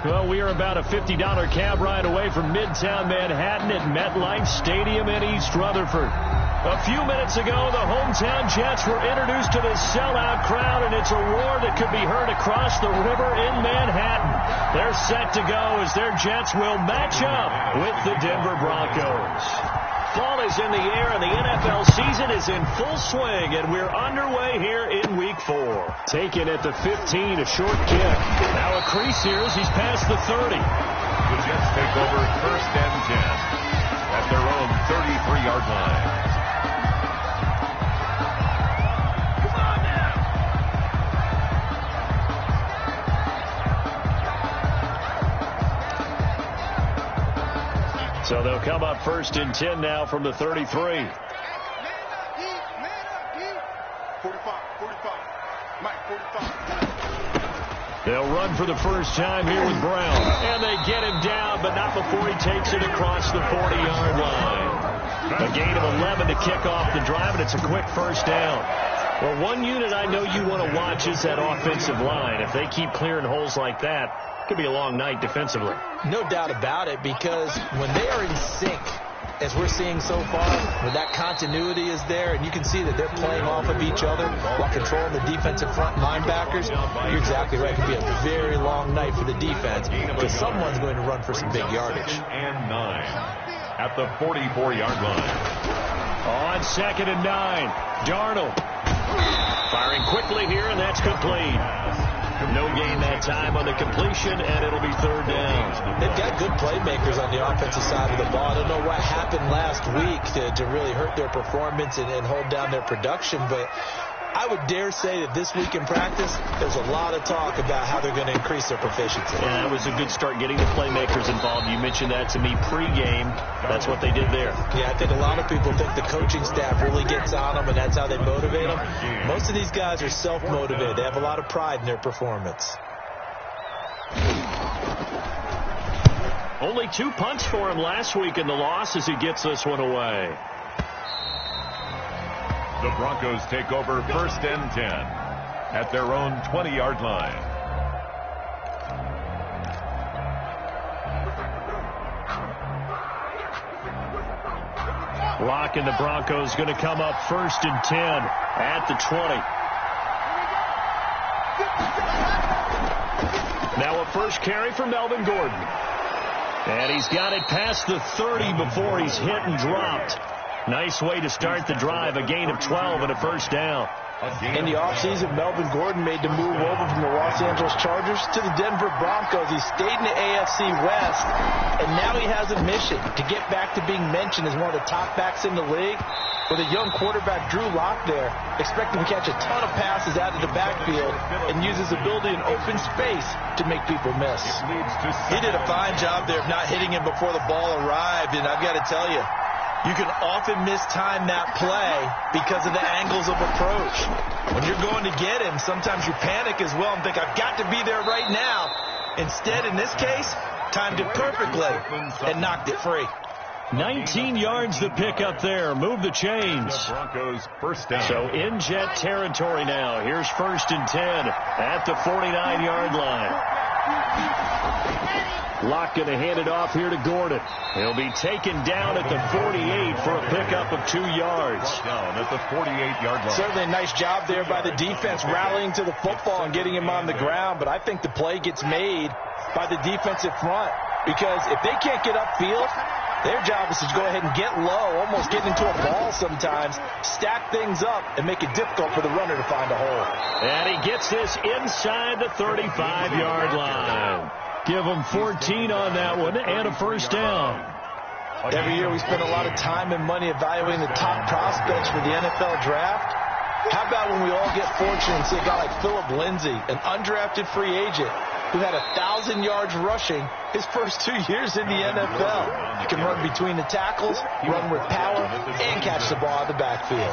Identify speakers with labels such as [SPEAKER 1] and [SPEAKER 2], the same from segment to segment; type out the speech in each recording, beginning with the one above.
[SPEAKER 1] Well, we are about a $50 cab ride away from Midtown Manhattan at MetLife Stadium in East Rutherford. A few minutes ago, the hometown Jets were introduced to the sellout crowd, and it's a roar that could be heard across the river in Manhattan. They're set to go as their Jets will match up with the Denver Broncos. Fall is in the air, and the NFL season is in full swing, and we're underway here in Week 4. Taken at the 15, a short kick. Now a crease here as he's past the 30.
[SPEAKER 2] The Jets take over 1st and 10 at their own 33-yard line.
[SPEAKER 1] So they'll come up 1st and 10 now from the 33.
[SPEAKER 3] 45, Mike, 45.
[SPEAKER 1] They'll run for the first time here with Brown. And they get him down, but not before he takes it across the 40-yard line. A gain of 11 to kick off the drive, and it's a quick first down. Well, one unit I know you want to watch is that offensive line. If they keep clearing holes like that, it could be a long night defensively.
[SPEAKER 4] No doubt about it, because when they are in sync, as we're seeing so far, when that continuity is there, and you can see that they're playing off of each other while controlling the defensive front linebackers, you're exactly right. It could be a very long night for the defense, because someone's going to run for some big yardage.
[SPEAKER 2] And 9 at the 44-yard line.
[SPEAKER 1] On 2nd and 9, Darnold firing quickly here, and that's complete. No gain that time on the completion, and it'll be 3rd down.
[SPEAKER 4] They've got good playmakers on the offensive side of the ball. I don't know what happened last week to really hurt their performance and hold down their production, but I would dare say that this week in practice, there's a lot of talk about how they're going to increase their proficiency.
[SPEAKER 1] Yeah, it was a good start getting the playmakers involved. You mentioned that to me pregame. That's what they did there.
[SPEAKER 4] Yeah, I think a lot of people think the coaching staff really gets on them, and that's how they motivate them. Most of these guys are self-motivated. They have a lot of pride in their performance.
[SPEAKER 1] Only 2 punts for him last week in the loss as he gets this one away.
[SPEAKER 2] The Broncos take over 1st and 10 at their own 20-yard line.
[SPEAKER 1] Locke and the Broncos going to come up 1st and 10 at the 20. Now a first carry for Melvin Gordon. And he's got it past the 30 before he's hit and dropped. Nice way to start the drive, a gain of 12 and a first down.
[SPEAKER 4] In the offseason, Melvin Gordon made the move over from the Los Angeles Chargers to the Denver Broncos. He stayed in the AFC West, and now he has a mission to get back to being mentioned as one of the top backs in the league. With a young quarterback, Drew Lock, there, expect him to catch a ton of passes out of the backfield and use his ability in open space to make people miss. He did a fine job there of not hitting him before the ball arrived, and I've got to tell you, you can often mistime that play because of the angles of approach. When you're going to get him, sometimes you panic as well and think, I've got to be there right now. Instead, in this case, timed it perfectly and knocked it free.
[SPEAKER 1] 19 yards to pick up there. Move the chains.
[SPEAKER 2] The Broncos first down.
[SPEAKER 1] So in Jet territory now. Here's 1st and 10 at the 49-yard line. Locke going to hand it off here to Gordon. He'll be taken down at the 48 for a pickup of 2 yards.
[SPEAKER 2] Down at the 48-yard line.
[SPEAKER 4] Certainly a nice job there by the defense rallying to the football and getting him on the ground, but I think the play gets made by the defensive front, because if they can't get upfield, their job is to go ahead and get low, almost get into a ball sometimes, stack things up, and make it difficult for the runner to find a hole.
[SPEAKER 1] And he gets this inside the 35-yard line. Give him 14 on that one and a first down.
[SPEAKER 4] Every year we spend a lot of time and money evaluating the top prospects for the NFL draft. How about when we all get fortunate and see a guy like Phillip Lindsay, an undrafted free agent, who had 1,000 yards rushing his first 2 years in the NFL. He can run between the tackles, run with power, and catch the ball out of the backfield.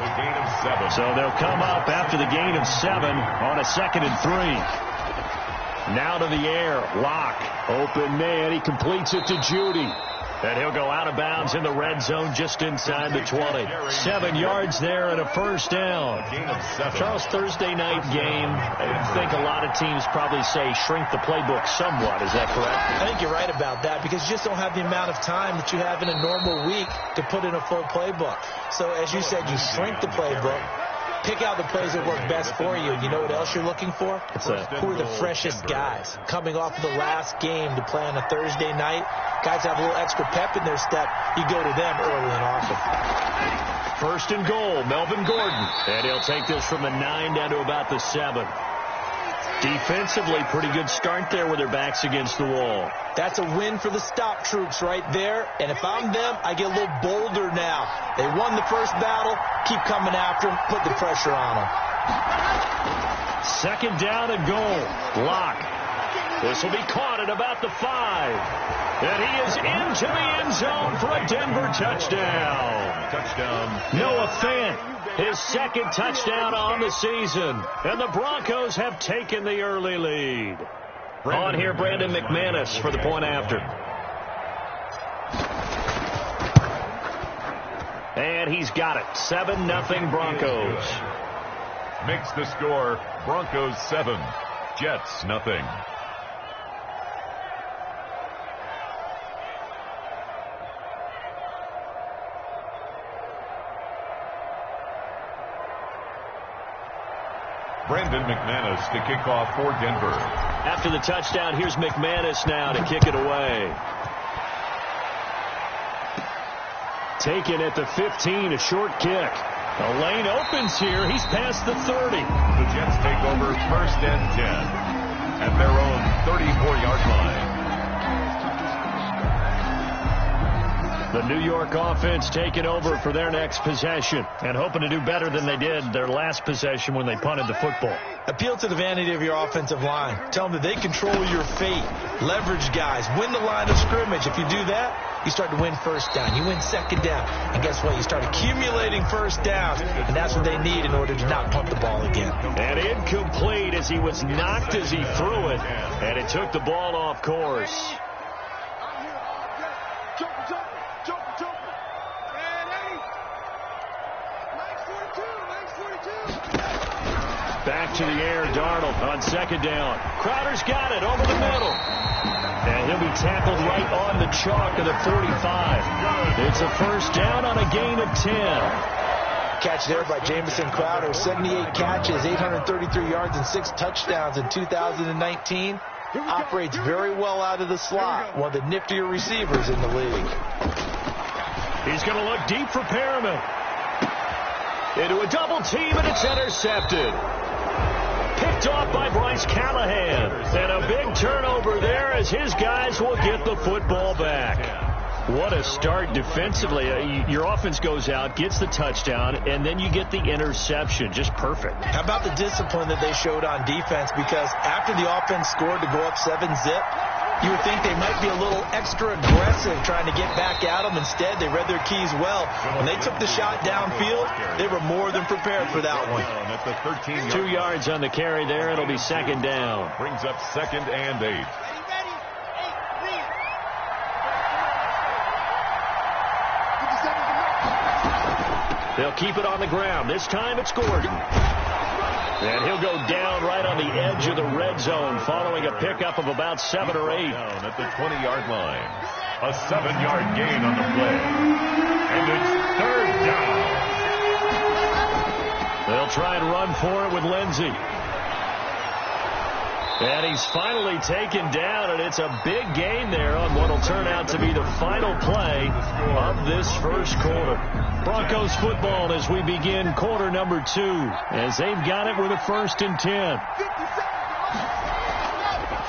[SPEAKER 1] So they'll come up after the gain of 7 on a 2nd and 3. Now to the air. Locke. Open man. He completes it to Judy. And he'll go out of bounds in the red zone just inside the 20. 7 yards there and a first down. Charles, Thursday night game, I think a lot of teams probably say shrink the playbook somewhat. Is that correct?
[SPEAKER 4] I think you're right about that because you just don't have the amount of time that you have in a normal week to put in a full playbook. So as you said, you shrink the playbook. Pick out the plays that work best for you. And you know what else you're looking for? Who are the freshest guys coming off of the last game to play on a Thursday night? Guys have a little extra pep in their step. You go to them early and often.
[SPEAKER 1] First and goal, Melvin Gordon. And he'll take this from the 9 down to about the 7. Defensively, pretty good start there with their backs against the wall.
[SPEAKER 4] That's a win for the stop troops right there. And if I'm them, I get a little bolder now. They won the first battle. Keep coming after them. Put the pressure on them.
[SPEAKER 1] Second down and goal. Lock. This will be caught at about the 5. And he is into the end zone for a Denver touchdown. Noah Fant. His second touchdown on the season. And the Broncos have taken the early lead. On here, Brandon McManus for the point after. And he's got it. 7-0 Broncos.
[SPEAKER 2] Makes the score Broncos 7, Jets nothing. Brandon McManus to kick off for Denver.
[SPEAKER 1] After the touchdown, here's McManus now to kick it away. Taken at the 15, a short kick. The lane opens here. He's past the 30.
[SPEAKER 2] The Jets take over first and 10 at their own 34-yard line.
[SPEAKER 1] The New York offense taking over for their next possession and hoping to do better than they did their last possession when they punted the football.
[SPEAKER 4] Appeal to the vanity of your offensive line. Tell them that they control your fate. Leverage guys. Win the line of scrimmage. If you do that, you start to win first down. You win second down. And guess what? You start accumulating first downs. And that's what they need in order to not punt the ball again.
[SPEAKER 1] And incomplete as he was knocked as he threw it. And it took the ball off course. Back to the air, Darnold on second down. Crowder's got it over the middle. And he'll be tackled right on the chalk of the 45. It's a first down on a gain of 10.
[SPEAKER 4] Catch there by Jamison Crowder. 78 catches, 833 yards, and 6 touchdowns in 2019. Operates very well out of the slot. One of the niftier receivers in the league.
[SPEAKER 1] He's going to look deep for Perriman. Into a double team, and it's intercepted. Picked off by Bryce Callahan. And a big turnover there as his guys will get the football back. What a start defensively. Your offense goes out, gets the touchdown, and then you get the interception. Just perfect.
[SPEAKER 4] How about the discipline that they showed on defense? Because after the offense scored to go up 7-zip, you would think they might be a little extra aggressive trying to get back at them. Instead, they read their keys well. When they took the shot downfield, they were more than prepared for that one.
[SPEAKER 1] 2 yards on the carry there. It'll be second down.
[SPEAKER 2] Brings up second and 8.
[SPEAKER 1] They'll keep it on the ground. This time it's Gordon. And he'll go down right on the edge of the red zone following a pickup of about 7 or 8.
[SPEAKER 2] Down at the 20-yard line. A 7-yard gain on the play. And it's third down.
[SPEAKER 1] They'll try and run for it with Lindsey. And he's finally taken down, and it's a big gain there on what will turn out to be the final play of this first quarter. Broncos football as we begin quarter number 2, as they've got it with a 1st and 10.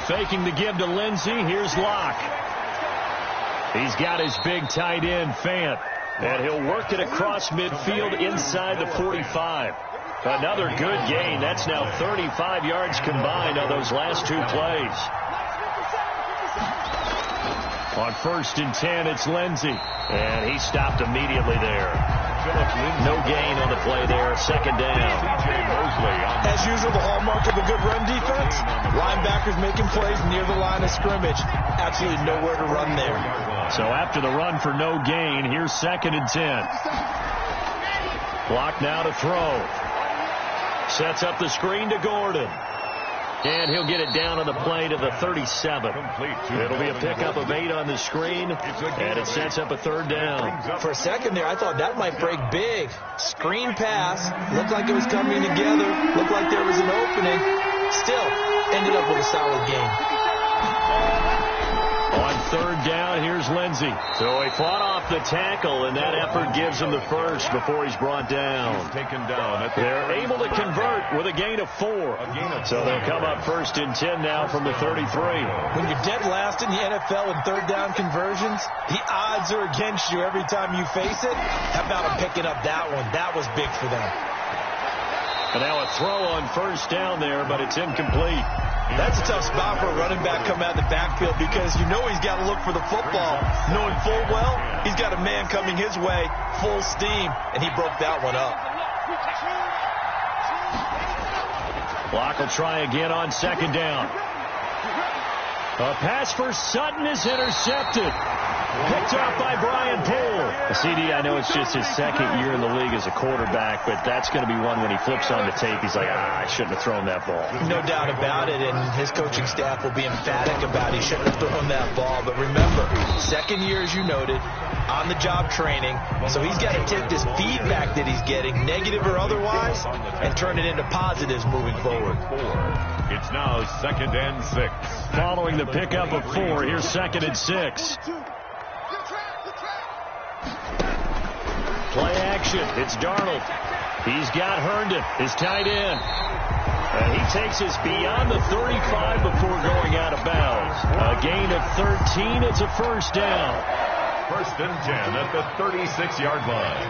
[SPEAKER 1] Faking the give to Lindsey. Here's Locke. He's got his big tight end, Fant. And he'll work it across midfield inside the 45. Another good gain. That's now 35 yards combined on those last 2 plays. On 1st and 10, it's Lindsey. And he stopped immediately there. No gain on the play there. Second down.
[SPEAKER 4] As usual, the hallmark of a good run defense. Linebackers making plays near the line of scrimmage. Absolutely nowhere to run there.
[SPEAKER 1] So after the run for no gain, here's 2nd and 10. Clock now to throw. Sets up the screen to Gordon. And he'll get it down on the play to the 37. It'll be a pickup of 8 on the screen, and it sets up a 3rd down.
[SPEAKER 4] For a second there, I thought that might break big. Screen pass. Looked like it was coming together. Looked like there was an opening. Still, ended up with a solid game.
[SPEAKER 1] On 3rd down, here's Lindsey. So he fought off the tackle, and that effort gives him the first before he's brought down. They're able to convert with a gain of 4. So they'll come up 1st and 10 now from the 33.
[SPEAKER 4] When you're dead last in the NFL in 3rd down conversions, the odds are against you every time you face it. How about him picking up that one? That was big for them.
[SPEAKER 1] And now a throw on 1st down there, but it's incomplete.
[SPEAKER 4] That's a tough spot for a running back coming out of the backfield because you know he's got to look for the football. Knowing full well, he's got a man coming his way, full steam, and he broke that one up.
[SPEAKER 1] Block will try again on 2nd down. A pass for Sutton is intercepted. Picked off by Brian Poole. CD, I know it's just his 2nd year in the league as a quarterback, but that's going to be one when he flips on the tape, he's like, I shouldn't have thrown that ball.
[SPEAKER 4] No doubt about it, and his coaching staff will be emphatic about he shouldn't have thrown that ball. But remember, 2nd year, as you noted, on-the-job training, so he's got to take this feedback that he's getting, negative or otherwise, and turn it into positives moving forward.
[SPEAKER 2] It's now 2nd and 6.
[SPEAKER 1] Following the pickup of 4, here's 2nd and 6. Play action. It's Darnold. He's got Herndon, his tight end. And he takes us beyond the 35 before going out of bounds. A gain of 13. It's a 1st down.
[SPEAKER 2] 1st and 10 at the 36-yard line.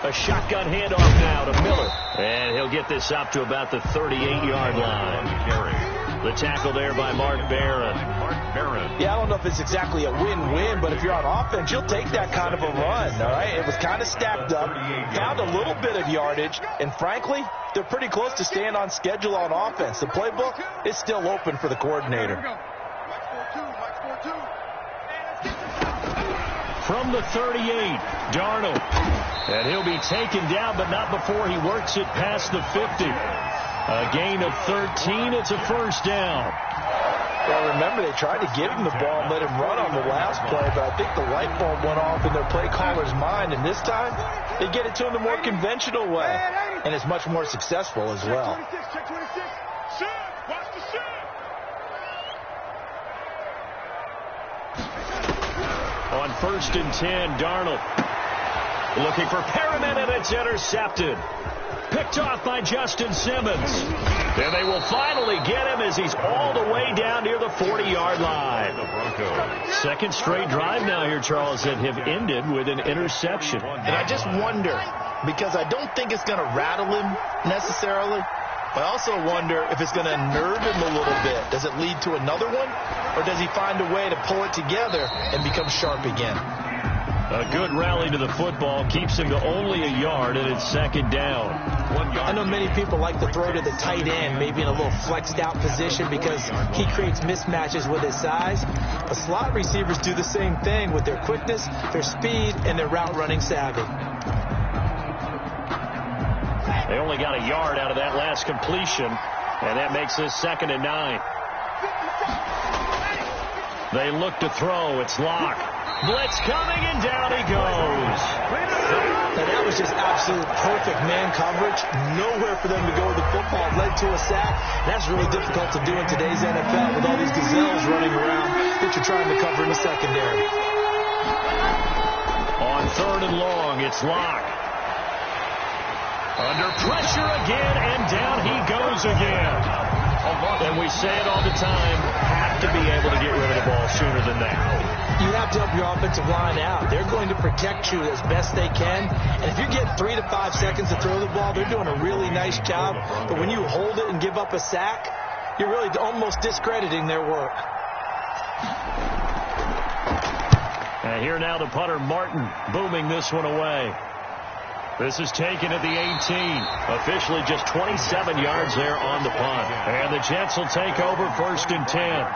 [SPEAKER 1] A shotgun handoff now to Miller. And he'll get this up to about the 38-yard line. The tackle there by Mark Barron.
[SPEAKER 4] Yeah, I don't know if it's exactly a win-win, but if you're on offense, you'll take that kind of a run, all right? It was kind of stacked up, found a little bit of yardage, and frankly, they're pretty close to staying on schedule on offense. The playbook is still open for the coordinator.
[SPEAKER 1] From the 38, Darnold. And he'll be taken down, but not before he works it past the 50. A gain of 13. It's a 1st down.
[SPEAKER 4] Well, remember, they tried to give him the ball and let him run on the last play, but I think the light bulb went off in their play caller's mind, and this time they get it to him the more conventional way, and it's much more successful as well.
[SPEAKER 1] On 1st and 10, Darnold looking for Perriman, and it's intercepted. Picked off by Justin Simmons. And they will finally get him as he's all the way down near the 40-yard line.
[SPEAKER 2] The Broncos.
[SPEAKER 1] 2nd straight drive now here, Charles, that have ended with an interception.
[SPEAKER 4] And I just wonder, because I don't think it's going to rattle him necessarily, but I also wonder if it's going to nerve him a little bit. Does it lead to another one? Or does he find a way to pull it together and become sharp again?
[SPEAKER 1] A good rally to the football keeps him to only a yard, and it's 2nd down.
[SPEAKER 4] I know many people like to throw to the tight end, maybe in a little flexed out position because he creates mismatches with his size. But slot receivers do the same thing with their quickness, their speed, and their route running savvy.
[SPEAKER 1] They only got a yard out of that last completion, and that makes this 2nd and 9. They look to throw. It's Locke. Blitz coming, and down he goes.
[SPEAKER 4] Now that was just absolute perfect man coverage. Nowhere for them to go with the football. Led to a sack. That's really difficult to do in today's NFL with all these gazelles running around that you're trying to cover in the secondary.
[SPEAKER 1] On 3rd and long, it's Locke. Under pressure again, and down he goes again. And we say it all the time, have to be able to get rid of the ball sooner than that.
[SPEAKER 4] You have to help your offensive line out. They're going to protect you as best they can. And if you get 3 to 5 seconds to throw the ball, they're doing a really nice job. But when you hold it and give up a sack, you're really almost discrediting their work.
[SPEAKER 1] And here now the punter, Martin, booming this one away. This is taken at the 18. Officially just 27 yards there on the punt. And the Jets will take over 1st and 10.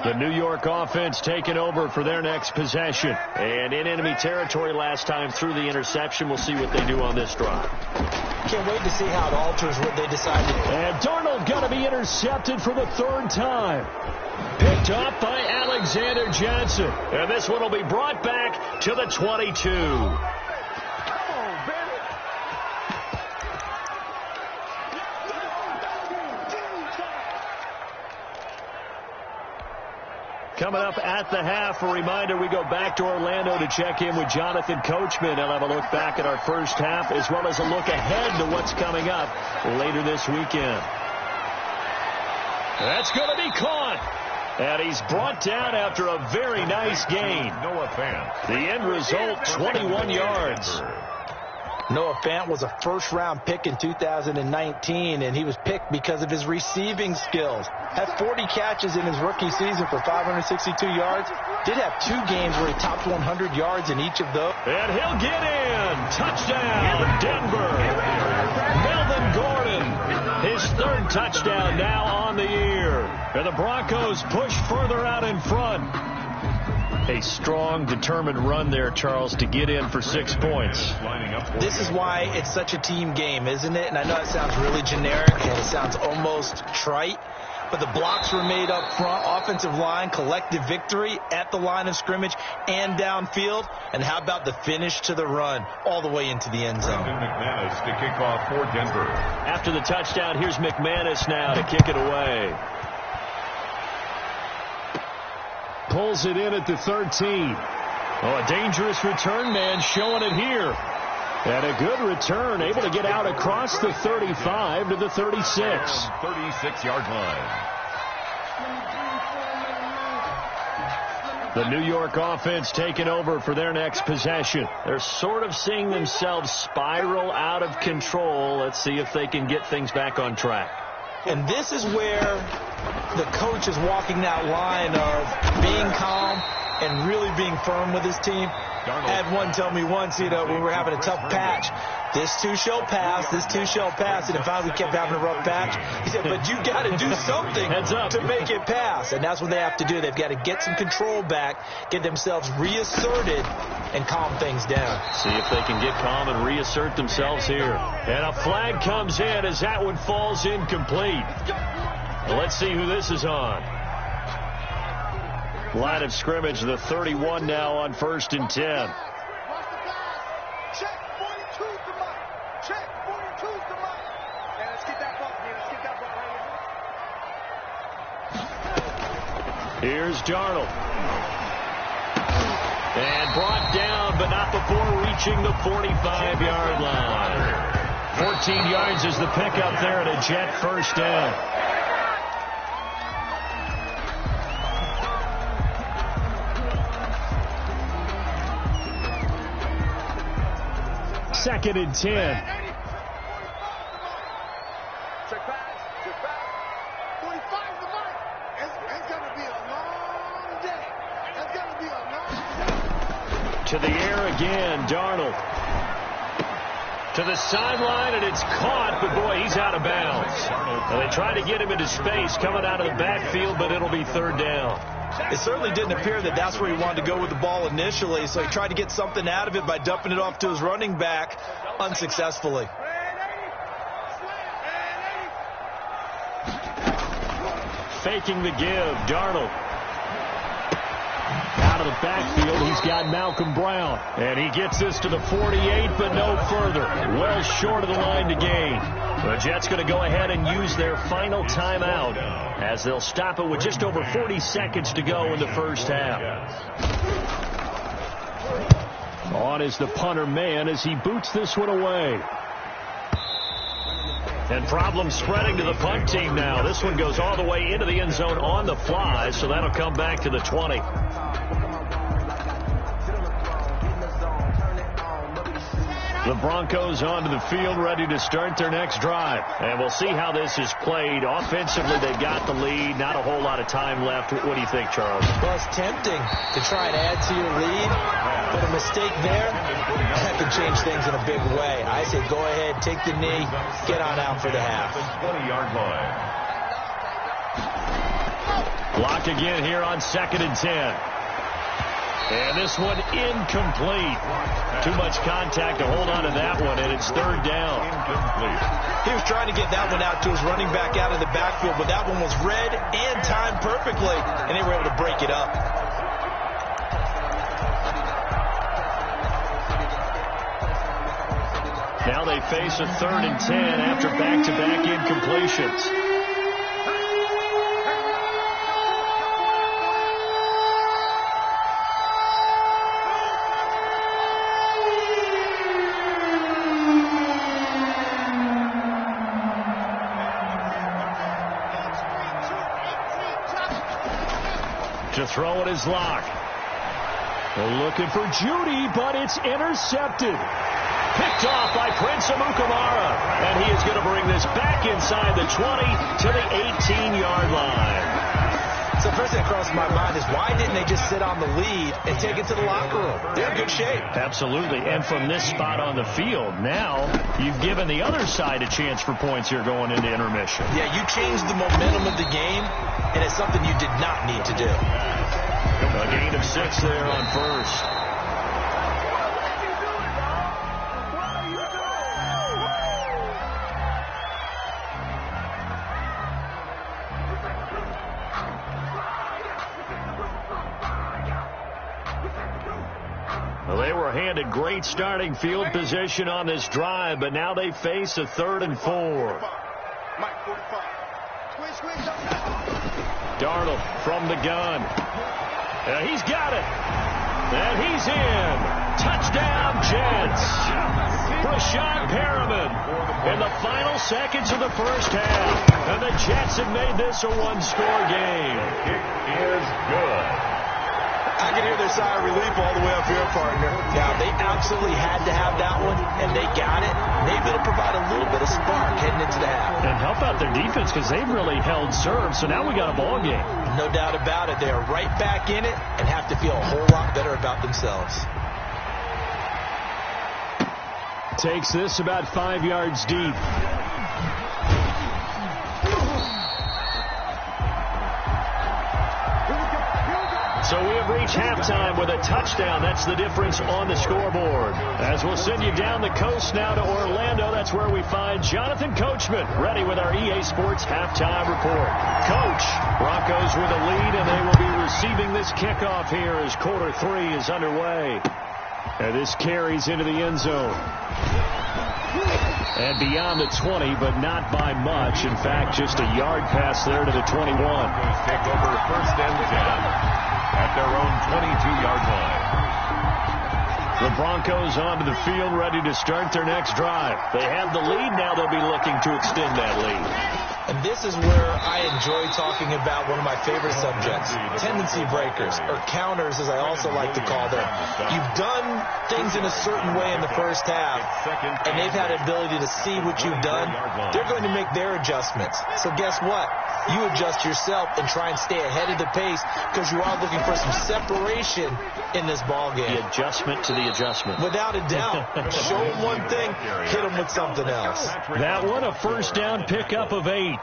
[SPEAKER 1] The New York offense taking over for their next possession. And in enemy territory last time through the interception. We'll see what they do on this drive.
[SPEAKER 4] Can't wait to see how it alters what they decide to do.
[SPEAKER 1] And Darnold going to be intercepted for the third time. Picked up by Alexander Johnson. And this one will be brought back to the 22. Coming up at the half, a reminder, we go back to Orlando to check in with Jonathan Coachman. He'll have a look back at our first half as well as a look ahead to what's coming up later this weekend. That's going to be caught. And he's brought down after a very nice gain.
[SPEAKER 2] Noah Fant.
[SPEAKER 1] The end result, 21 yards.
[SPEAKER 4] Noah Fant was a first-round pick in 2019, and he was picked because of his receiving skills. Had 40 catches in his rookie season for 562 yards. Did have 2 games where he topped 100 yards in each of those.
[SPEAKER 1] And he'll get in. Touchdown, Denver. Melvin Gordon, his third touchdown now on the year. And the Broncos push further out in front. A strong, determined run there, Charles, to get in for 6 points.
[SPEAKER 4] This is why it's such a team game, isn't it? And I know it sounds really generic and it sounds almost trite, but the blocks were made up front, offensive line, collective victory at the line of scrimmage and downfield. And how about the finish to the run all the way into the end zone?
[SPEAKER 2] McManus to kick off for Denver.
[SPEAKER 1] After the touchdown, here's McManus now to kick it away. Pulls it in at the 13. Oh, a dangerous return man showing it here. And a good return, able to get out across the 35 to the 36.
[SPEAKER 2] 36-yard line.
[SPEAKER 1] The New York offense taking over for their next possession. They're sort of seeing themselves spiral out of control. Let's see if they can get things back on track.
[SPEAKER 4] And this is where the coach is walking that line of being calm and really being firm with his team. I had one tell me once, when we were having a tough patch, this too shall pass, this too shall pass, and it finally kept having a rough patch. He said, but you got to do something to make it pass, and that's what they have to do. They've got to get some control back, get themselves reasserted, and calm things down.
[SPEAKER 1] See if they can get calm and reassert themselves here. And a flag comes in as that one falls incomplete. Well, let's see who this is on. Line of scrimmage, the 31 now on 1st and 10.
[SPEAKER 3] Check 42 to Mike. Check 42 to Mike. And let's get that ball here. Let's get that ball right here.
[SPEAKER 1] Here's Darnold. And brought down, but not before reaching the 45-yard line. 14 yards is the pickup there at a Jet first down. Second and 10.
[SPEAKER 3] Check pass. Check back. 45 to Mike. It's going to be a long day. It's going to be a long day.
[SPEAKER 1] To the air again, Darnold. To the sideline, and it's caught, but boy, he's out of bounds. Well, they try to get him into space coming out of the backfield, but it'll be third down.
[SPEAKER 4] It certainly didn't appear that that's where he wanted to go with the ball initially, so he tried to get something out of it by dumping it off to his running back unsuccessfully.
[SPEAKER 1] Faking the give, Darnold. Out of the backfield, he's got Malcolm Brown. And he gets this to the 48, but no further. Well short of the line to gain. The Jets going to go ahead and use their final timeout as they'll stop it with just over 40 seconds to go in the first half. On is the punter man as he boots this one away. And problems spreading to the punt team now. This one goes all the way into the end zone on the fly, so that'll come back to the 20. The Broncos onto the field, ready to start their next drive. And we'll see how this is played. Offensively, they've got the lead. Not a whole lot of time left. What do you think, Charles?
[SPEAKER 4] Well, it's tempting to try and add to your lead, but a mistake there, that can change things in a big way. I say go ahead, take the knee, get on out for the half.
[SPEAKER 2] 20-yard line.
[SPEAKER 1] Lock again here on 2nd and 10. And this one incomplete. Too much contact to hold on to that one, and it's 3rd down.
[SPEAKER 2] Incomplete.
[SPEAKER 4] He was trying to get that one out to his running back out of the backfield, but that one was read and timed perfectly, and they were able to break it up.
[SPEAKER 1] Now they face a 3rd and 10 after back-to-back incompletions. To throw it is Locke. They're looking for Judy, but it's intercepted. Picked off by Prince Amukamara. And he is going to bring this back inside the 20 to the 18-yard line.
[SPEAKER 4] So first thing that crossed my mind is why didn't they just sit on the lead and take it to the locker room? They're in good shape.
[SPEAKER 1] Absolutely. And from this spot on the field, now you've given the other side a chance for points here going into intermission.
[SPEAKER 4] Yeah, you changed the momentum of the game, and it's something you did not need to do.
[SPEAKER 1] A gain of 6 there on 1st. Well, they were handed great starting field position on this drive, but now they face a 3rd and 4. Darnold from the gun. He's got it. And he's in. Touchdown, Jets. Brashad Perriman in the final seconds of the first half. And the Jets have made this a one-score game.
[SPEAKER 2] Kick is good.
[SPEAKER 4] I can hear their sigh of relief all the way up here, partner. Now, they absolutely had to have that one, and they got it. Maybe it'll provide a little bit of spark heading into the half.
[SPEAKER 1] And help out their defense because they've really held serve, so now we got a ball game.
[SPEAKER 4] No doubt about it. They are right back in it and have to feel a whole lot better about themselves.
[SPEAKER 1] Takes this about 5 yards deep. So we have reached halftime with a touchdown. That's the difference on the scoreboard. As we'll send you down the coast now to Orlando, that's where we find Jonathan Coachman ready with our EA Sports halftime report. Coach, Broncos with a lead, and they will be receiving this kickoff here as quarter 3 is underway. And this carries into the end zone. And beyond the 20, but not by much. In fact, just a yard pass there to the 21.
[SPEAKER 2] Take over 1st and 10 at their own 22-yard line.
[SPEAKER 1] The Broncos onto the field, ready to start their next drive. They have the lead. Now they'll be looking to extend that lead.
[SPEAKER 4] And this is where I enjoy talking about one of my favorite subjects, tendency breakers, or counters, as I also like to call them. You've done things in a certain way in the first half, and they've had the ability to see what you've done. They're going to make their adjustments. So guess what? You adjust yourself and try and stay ahead of the pace because you are looking for some separation in this ball game.
[SPEAKER 1] The adjustment to the adjustment.
[SPEAKER 4] Without a doubt. Show them one thing, hit them with something else.
[SPEAKER 1] That one, a first down pickup of 8.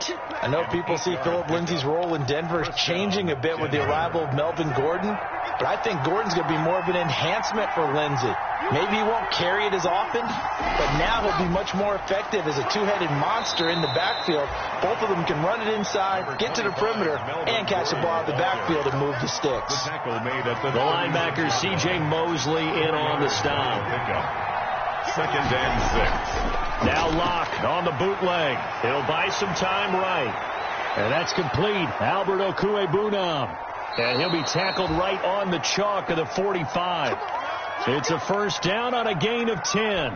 [SPEAKER 4] I know people see Philip Lindsay's role in Denver changing a bit with the arrival of Melvin Gordon, but I think Gordon's going to be more of an enhancement for Lindsay. Maybe he won't carry it as often, but now he'll be much more effective as a two-headed monster in the backfield. Both of them can run it inside, get to the perimeter, and catch the ball out of the backfield and move the sticks.
[SPEAKER 1] The linebacker, C.J. Mosley, in on the stop.
[SPEAKER 2] 2nd and 6.
[SPEAKER 1] Now Locke on the bootleg. He'll buy some time right. And that's complete. Albert Okuebunam. And he'll be tackled right on the chalk of the 45. It's a first down on a gain of 10.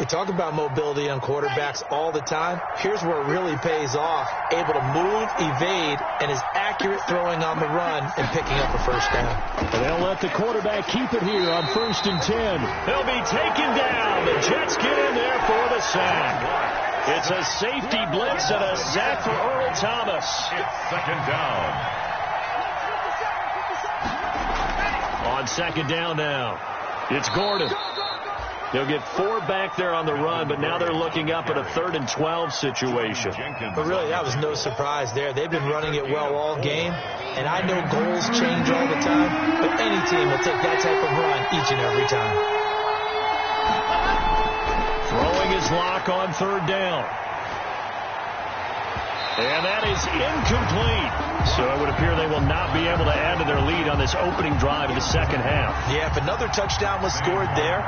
[SPEAKER 4] We talk about mobility on quarterbacks all the time. Here's where it really pays off. Able to move, evade, and is accurate throwing on the run and picking up a first down.
[SPEAKER 1] And they'll let the quarterback keep it here on 1st and 10. They'll be taken down. The Jets get in there for the sack. It's a safety blitz and a sack for Earl Thomas.
[SPEAKER 2] It's 2nd down.
[SPEAKER 1] On 2nd down now, it's Gordon. They'll get 4 back there on the run, but now they're looking up at a 3rd and 12 situation.
[SPEAKER 4] But really, that was no surprise there. They've been running it well all game, and I know goals change all the time, but any team will take that type of run each and every time.
[SPEAKER 1] Throwing his lock on 3rd down. And that is incomplete. So it would appear they will not be able to add to their lead on this opening drive of the second half.
[SPEAKER 4] Yeah, if another touchdown was scored there,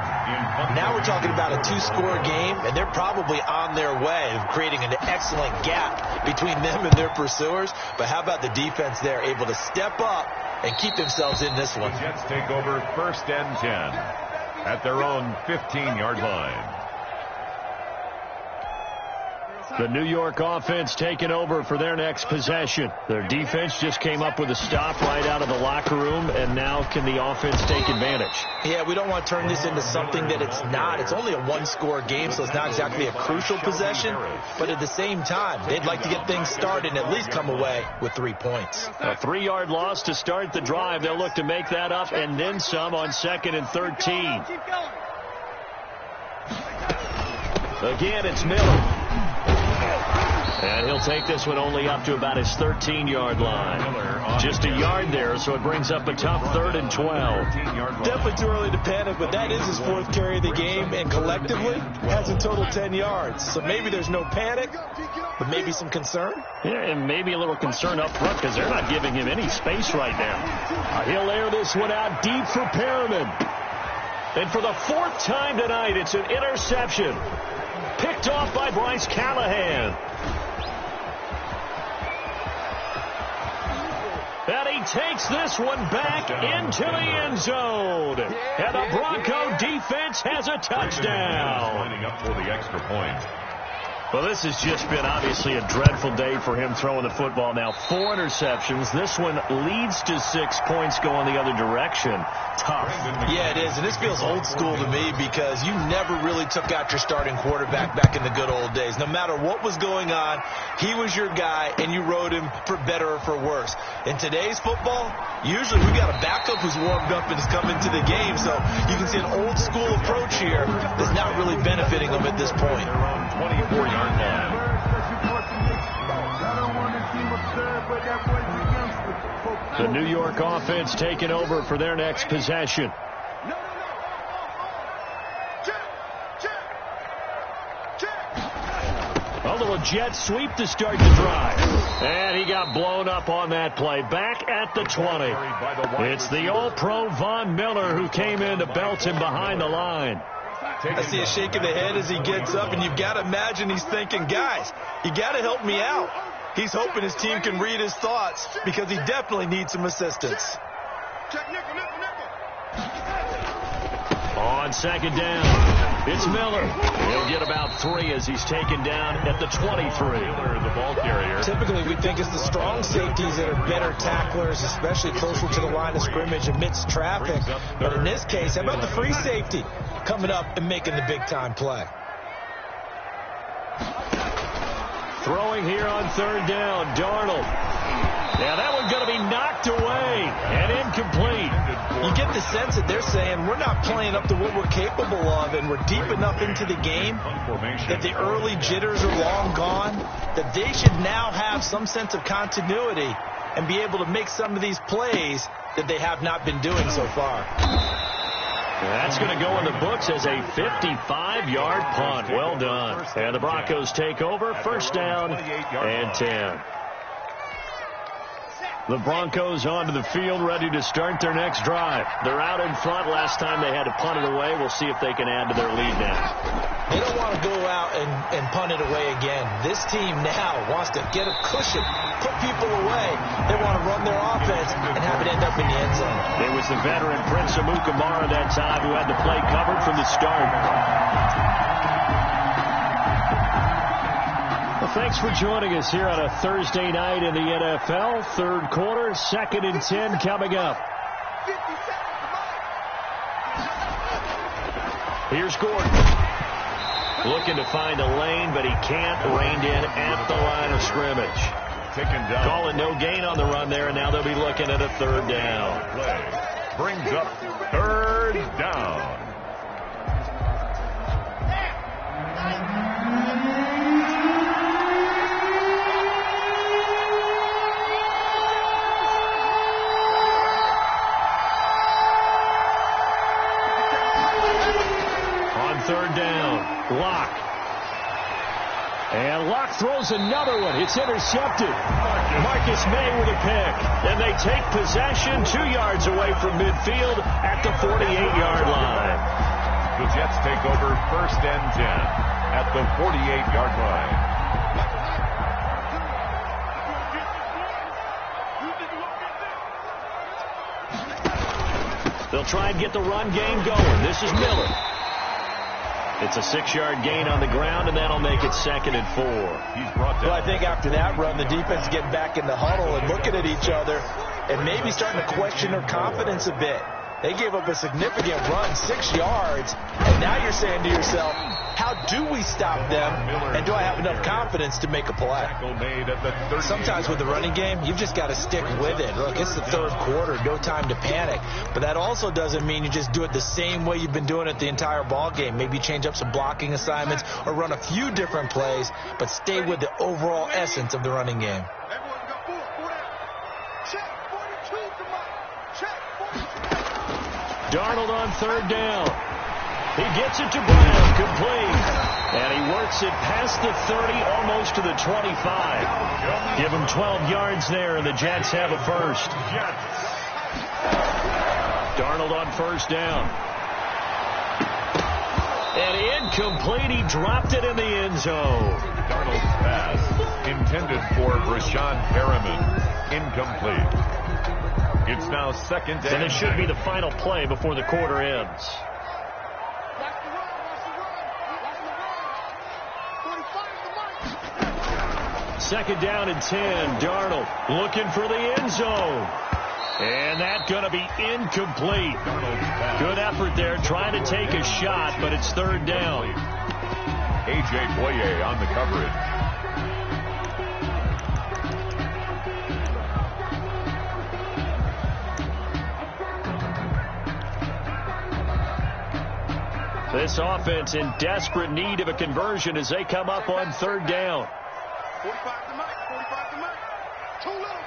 [SPEAKER 4] now we're talking about a 2-score game, and they're probably on their way of creating an excellent gap between them and their pursuers. But how about the defense there, able to step up and keep themselves in this one?
[SPEAKER 2] The Jets take over 1st and 10 at their own 15-yard line.
[SPEAKER 1] The New York offense taking over for their next possession. Their defense just came up with a stop right out of the locker room, and now can the offense take advantage?
[SPEAKER 4] Yeah, we don't want to turn this into something that it's not. It's only a 1-score game, so it's not exactly a crucial possession. But at the same time, they'd like to get things started and at least come away with 3 points.
[SPEAKER 1] A 3-yard loss to start the drive. They'll look to make that up and then some on 2nd and 13. Again, it's Miller. And he'll take this one only up to about his 13-yard line. Just a yard there, so it brings up a tough 3rd and 12.
[SPEAKER 4] Definitely too early to panic, but that is his 4th carry of the game, and collectively has a total 10 yards. So maybe there's no panic, but maybe some concern.
[SPEAKER 1] Yeah, and maybe a little concern up front because they're not giving him any space right now. He'll air this one out deep for Perriman. And for the 4th time tonight, it's an interception. Picked off by Bryce Callahan. And he takes this one back into the end zone. And the Bronco defense has a touchdown.
[SPEAKER 2] Lining up for the extra point.
[SPEAKER 1] Well, this has just been obviously a dreadful day for him throwing the football. Now 4 interceptions. This one leads to 6 points going the other direction. Tough.
[SPEAKER 4] Yeah, it is. And this feels old school to me because you never really took out your starting quarterback back in the good old days. No matter what was going on, he was your guy, and you rode him for better or for worse. In today's football, usually we got a backup who's warmed up and is coming to the game. So you can see an old school approach here that's not really benefiting them at this point.
[SPEAKER 2] 24-yard line.
[SPEAKER 1] The New York offense taking over for their next possession. A little jet sweep to start the drive. And he got blown up on that play. Back at the 20. It's the All-Pro Von Miller who came in to belt him behind the line.
[SPEAKER 4] I see a shake of the head as he gets up, and you've got to imagine he's thinking, guys, you got to help me out. He's hoping his team can read his thoughts because he definitely needs some assistance.
[SPEAKER 1] On 2nd down, it's Miller. He'll get about 3 as he's taken down at the 23.
[SPEAKER 2] Miller, the ball carrier.
[SPEAKER 4] Typically, we think it's the strong safeties that are better tacklers, especially closer to the line of scrimmage amidst traffic. But in this case, how about the free safety coming up and making the big-time play?
[SPEAKER 1] Throwing here on 3rd down, Darnold. Yeah, that one's going to be knocked away and incomplete.
[SPEAKER 4] You get the sense that they're saying we're not playing up to what we're capable of, and we're deep enough into the game that the early jitters are long gone, that they should now have some sense of continuity and be able to make some of these plays that they have not been doing so far.
[SPEAKER 1] That's going to go in the books as a 55-yard punt. Well done. And the Broncos take over, 1st down and 10. The Broncos onto the field, ready to start their next drive. They're out in front. Last time they had to punt it away. We'll see if they can add to their lead now.
[SPEAKER 4] They don't want to go out and punt it away again. This team now wants to get a cushion, put people away. They want to run their offense and have it end up in the end zone.
[SPEAKER 1] It was the veteran Prince Amukamara that time who had the play covered from the start. Well, thanks for joining us here on a Thursday night in the NFL. 3rd quarter, 2nd and 10 coming up. Here's Gordon. Looking to find a lane, but he can't. Reined in at the line of scrimmage. Calling no gain on the run there, and now they'll be looking at a 3rd down.
[SPEAKER 2] Play brings up 3rd down.
[SPEAKER 1] Locke. And Locke throws another one. It's intercepted. Marcus May with a pick. And they take possession 2 yards away from midfield at the 48-yard line.
[SPEAKER 2] The Jets take over 1st and 10 at the 48-yard line.
[SPEAKER 1] They'll try and get the run game going. This is Miller. It's a 6-yard gain on the ground, and that'll make it 2nd and 4.
[SPEAKER 2] He's brought down.
[SPEAKER 4] Well, I think after that run, the defense getting back in the huddle and looking at each other and maybe starting to question their confidence a bit. They gave up a significant run, 6 yards, and now you're saying to yourself, how do we stop them, and do I have enough confidence to make a play? Sometimes with the running game, you've just got to stick with it. Look, it's the 3rd quarter, no time to panic. But that also doesn't mean you just do it the same way you've been doing it the entire ball game. Maybe change up some blocking assignments or run a few different plays, but stay with the overall essence of the running game.
[SPEAKER 1] Darnold on 3rd down. He gets it to Brown, complete. And he works it past the 30, almost to the 25. Give him 12 yards there, and the Jets have a first. Darnold on 1st down. And incomplete. He dropped it in the end zone.
[SPEAKER 2] Darnold's pass intended for Brashad Perriman. Incomplete. It's now 2nd down.
[SPEAKER 1] And it should be the final play before the quarter ends. Second down and 10. Darnold looking for the end zone. And that's going to be incomplete. Good effort there trying to take a shot, but it's 3rd down.
[SPEAKER 2] A.J. Boye on the coverage.
[SPEAKER 1] This offense in desperate need of a conversion as they come up on 3rd down.
[SPEAKER 3] 45 to Mike. 45 to Mike. Too little,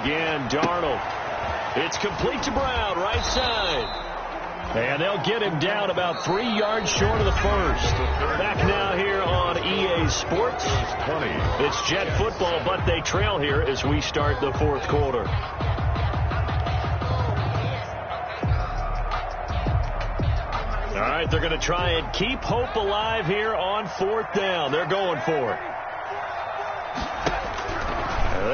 [SPEAKER 1] Again, Darnold. It's complete to Brown, right side. And they'll get him down about 3 yards short of the first. Back now here on EA Sports. It's Jet football, but they trail here as we start the 4th quarter. All right, they're going to try and keep hope alive here on 4th down. They're going for it.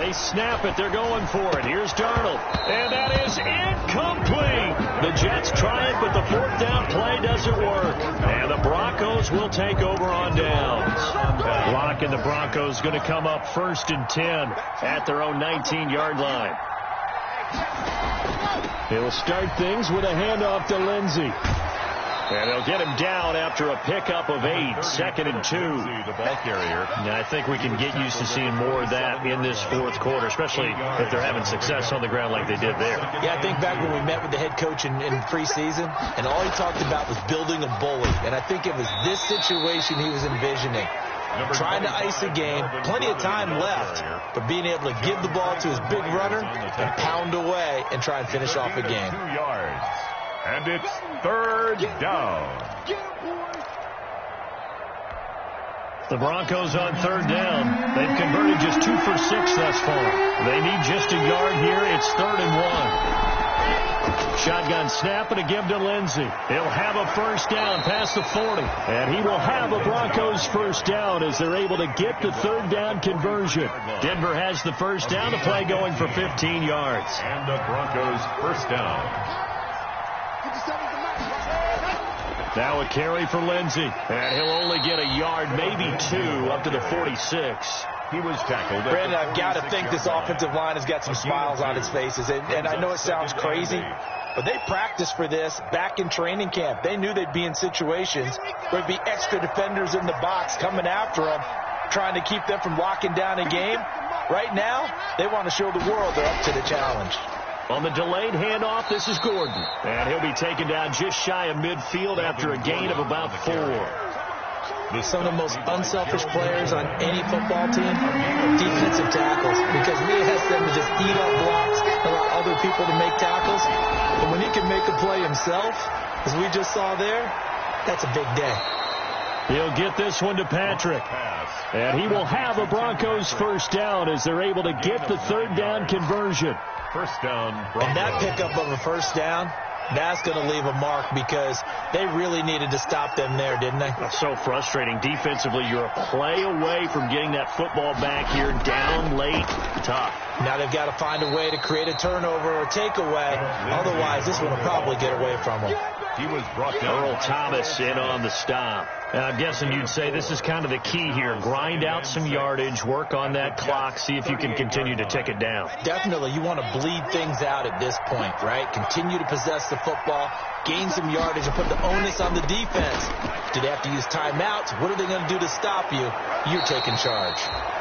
[SPEAKER 1] They snap it. They're going for it. Here's Darnold. And that is incomplete. The Jets try it, but the 4th down play doesn't work. And the Broncos will take over on downs. Locke and the Broncos going to come up 1st and 10 at their own 19-yard line. He'll start things with a handoff to Lindsey. And they'll get him down after a pickup of 8, 2nd and 2.
[SPEAKER 2] The ball carrier.
[SPEAKER 1] And I think we can get used to seeing more of that in this 4th quarter, especially if they're having success on the ground like they did there.
[SPEAKER 4] Yeah, I think back when we met with the head coach in preseason, and all he talked about was building a bully. And I think it was this situation he was envisioning. Trying to ice a game, plenty of time left, but being able to give the ball to his big runner and pound away and try and finish off a game.
[SPEAKER 2] 2 yards. And it's 3rd down.
[SPEAKER 1] The Broncos on 3rd down. They've converted just 2 for 6 thus far. They need just a yard here. It's 3rd and 1. Shotgun snap and a give to Lindsey. He'll have a 1st down past the 40. And he will have a Broncos 1st down as they're able to get the 3rd down conversion. Denver has the 1st down. The play going for 15 yards.
[SPEAKER 2] And the Broncos 1st down.
[SPEAKER 1] Now a carry for Lindsey. And he'll only get a yard, maybe 2, up to the 46.
[SPEAKER 2] He was tackled.
[SPEAKER 4] Brandon, I've got to think this offensive line has got some smiles on its faces. And I know it sounds crazy, but they practiced for this back in training camp. They knew they'd be in situations where there'd be extra defenders in the box coming after them, trying to keep them from locking down a game. Right now, they want to show the world they're up to the challenge.
[SPEAKER 1] On the delayed handoff, this is Gordon. And he'll be taken down just shy of midfield after a gain of about 4.
[SPEAKER 4] Some of the most unselfish players on any football team, defensive tackles, because we ask them to just eat up blocks, allow other people to make tackles. But when he can make a play himself, as we just saw there, that's a big day.
[SPEAKER 1] He'll get this one to Patrick. And he will have a Broncos first down as they're able to get the third down conversion.
[SPEAKER 2] First down, Broncos.
[SPEAKER 4] And that pickup of a first down, that's going to leave a mark because they really needed to stop them there, didn't they?
[SPEAKER 1] That's so frustrating. Defensively, you're a play away from getting that football back here down late. Tough.
[SPEAKER 4] Now they've got to find a way to create a turnover or takeaway. Otherwise, this one will probably get away from them.
[SPEAKER 2] He was brought down.
[SPEAKER 1] Earl Thomas in on the stop. And I'm guessing you'd say this is kind of the key here. Grind out some yardage, work on that clock, see if you can continue to tick it down.
[SPEAKER 4] Definitely, you want to bleed things out at this point, right? Continue to possess the football, gain some yardage, and put the onus on the defense. Do they have to use timeouts? What are they going to do to stop you? You're taking charge.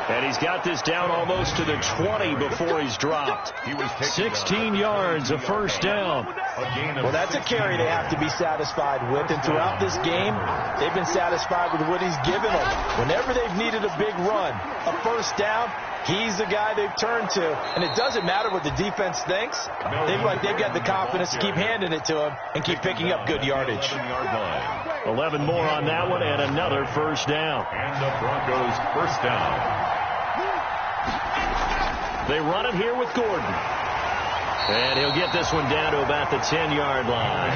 [SPEAKER 1] And he's got this down almost to the 20 before he's dropped. 16 yards, a first down.
[SPEAKER 4] Well, that's a carry they have to be satisfied with. And throughout this game, they've been satisfied with what he's given them. Whenever they've needed a big run, a first down, he's the guy they've turned to. And it doesn't matter what the defense thinks. They've got the confidence to keep handing it to him and keep picking up good yardage.
[SPEAKER 1] 11 more on that one and another first down.
[SPEAKER 2] And the Broncos first down.
[SPEAKER 1] They run it here with Gordon. And he'll get this one down to about the 10-yard line.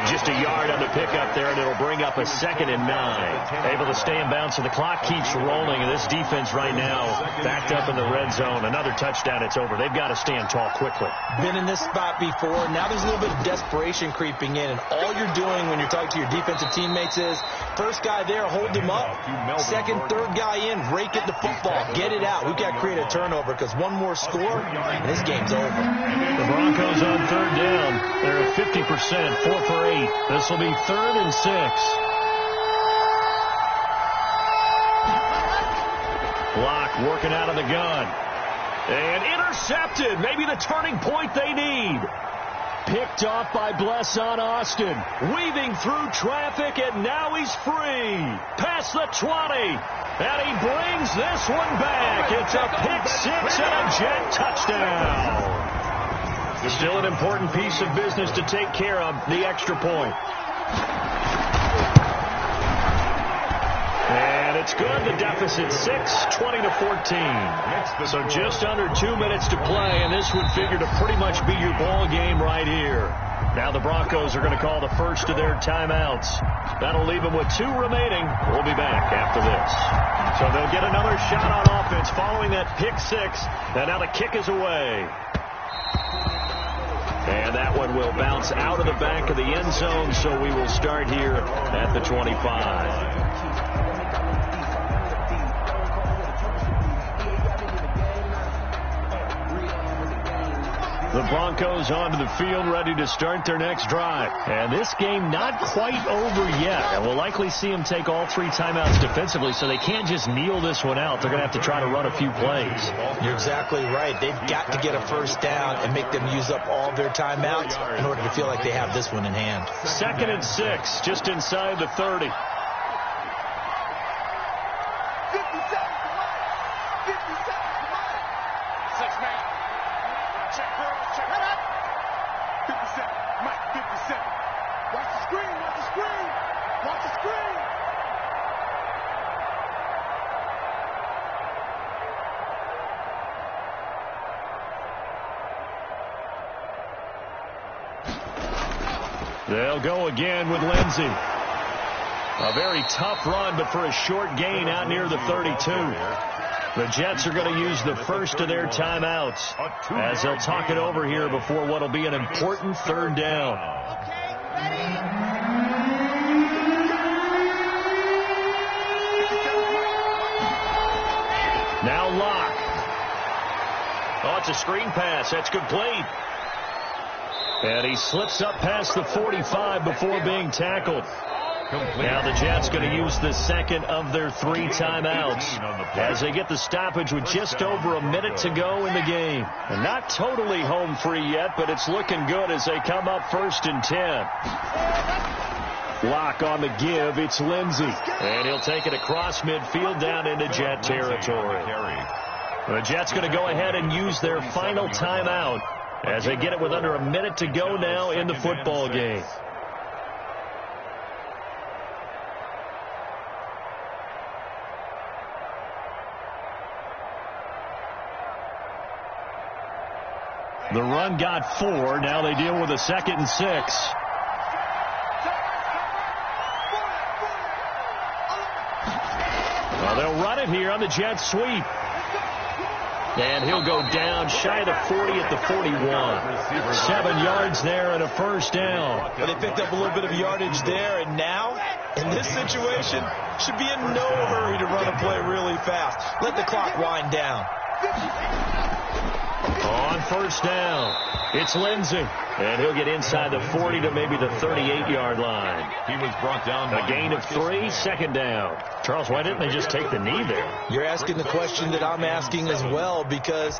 [SPEAKER 1] Just a yard on the pickup there, and it'll bring up a 2nd and 9. Able to stay in bounds, so the clock keeps rolling. And this defense right now backed up in the red zone. Another touchdown, it's over. They've got to stand tall quickly.
[SPEAKER 4] Been in this spot before. Now there's a little bit of desperation creeping in. And all you're doing when you're talking to your defensive teammates is, first guy there, hold him up. Second, third guy in, rake at the football. Get it out. We've got to create a turnover because one more score, and this game's over.
[SPEAKER 1] The Broncos on third down. They're at 50%, 4 for 8. This will be 3rd and 6. Block working out of the gun. And intercepted. Maybe the turning point they need. Picked off by Blesson Austin. Weaving through traffic, and now he's free. Past the 20. And he brings this one back. It's a pick-6 and a Jet touchdown. Still an important piece of business to take care of, the extra point. And it's good. The deficit 6, 20-14. So just under 2 minutes to play, and this would figure to pretty much be your ball game right here. Now the Broncos are going to call the first of their timeouts. That'll leave them with 2 remaining. We'll be back after this. So they'll get another shot on offense following that pick-6, and now the kick is away. And that one will bounce out of the back of the end zone, so we will start here at the 25. The Broncos onto the field, ready to start their next drive. And this game not quite over yet. And we'll likely see them take all 3 timeouts defensively, so they can't just kneel this one out. They're going to have to try to run a few plays.
[SPEAKER 4] You're exactly right. They've got to get a first down and make them use up all their timeouts in order to feel like they have this one in hand.
[SPEAKER 1] 2nd and 6, just inside the 30. They'll go again with Lindsey. A very tough run, but for a short gain out near the 32. The Jets are going to use the first of their timeouts as they'll talk it over here before what will be an important 3rd down. Now Locke. Oh, it's a screen pass. That's complete. And he slips up past the 45 before being tackled. Now the Jets going to use the second of their 3 timeouts as they get the stoppage with just over a minute to go in the game. And not totally home free yet, but it's looking good as they come up 1st and 10. Lock on the give. It's Lindsey. And he'll take it across midfield down into Jet territory. The Jets going to go ahead and use their final timeout as they get it with under a minute to go now in the football game. The run got 4. Now they deal with a 2nd and 6. Well, they'll run it here on the Jets sweep. And he'll go down shy of the 40 at the 41. 7 yards there and a first down.
[SPEAKER 4] Well, they picked up a little bit of yardage there, and now, in this situation, should be in no hurry to run a play really fast. Let the clock wind down.
[SPEAKER 1] On first down, it's Lindsey. And he'll get inside the 40 to maybe the 38-yard line.
[SPEAKER 2] He was brought down.
[SPEAKER 1] A gain of 3, 2nd down. Charles, why didn't they just take the knee there?
[SPEAKER 4] You're asking the question that I'm asking as well, because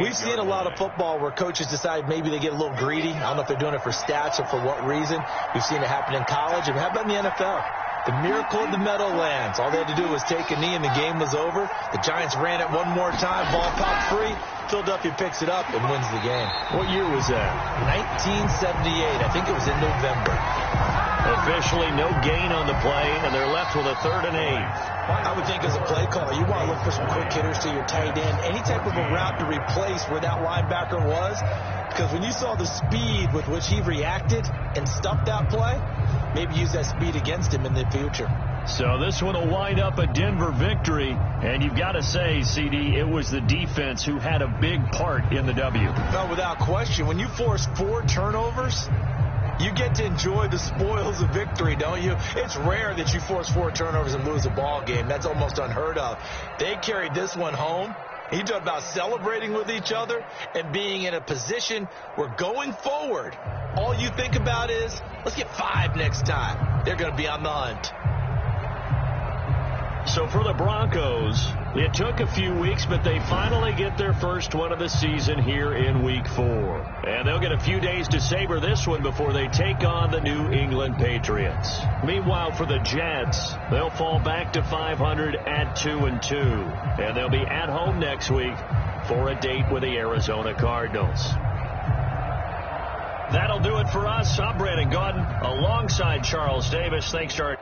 [SPEAKER 4] we've seen a lot of football where coaches decide maybe they get a little greedy. I don't know if they're doing it for stats or for what reason. We've seen it happen in college. And how about in the NFL? The miracle of the Meadowlands. All they had to do was take a knee and the game was over. The Giants ran it one more time. Ball popped free. Philadelphia picks it up and wins the game.
[SPEAKER 1] What year was that?
[SPEAKER 4] 1978. I think it was in November.
[SPEAKER 1] Officially no gain on the play, and they're left with a 3rd and 8.
[SPEAKER 4] I would think as a play caller, you want to look for some quick hitters to your tight end. Any type of a route to replace where that linebacker was. Because when you saw the speed with which he reacted and stuffed that play, maybe use that speed against him in the future.
[SPEAKER 1] So this one will wind up a Denver victory. And you've got to say, CD, it was the defense who had a big part in the W.
[SPEAKER 4] No, without question. When you force 4 turnovers, you get to enjoy the spoils of victory, don't you? It's rare that you force 4 turnovers and lose a ball game. That's almost unheard of. They carried this one home. You talk about celebrating with each other and being in a position where going forward, all you think about is, let's get 5 next time. They're going to be on the hunt.
[SPEAKER 1] So for the Broncos, it took a few weeks, but they finally get their first one of the season here in Week 4. And they'll get a few days to savor this one before they take on the New England Patriots. Meanwhile, for the Jets, they'll fall back to 500 at 2-2. And they'll be at home next week for a date with the Arizona Cardinals. That'll do it for us. I'm Brandon Gaudin alongside Charles Davis. Thanks to our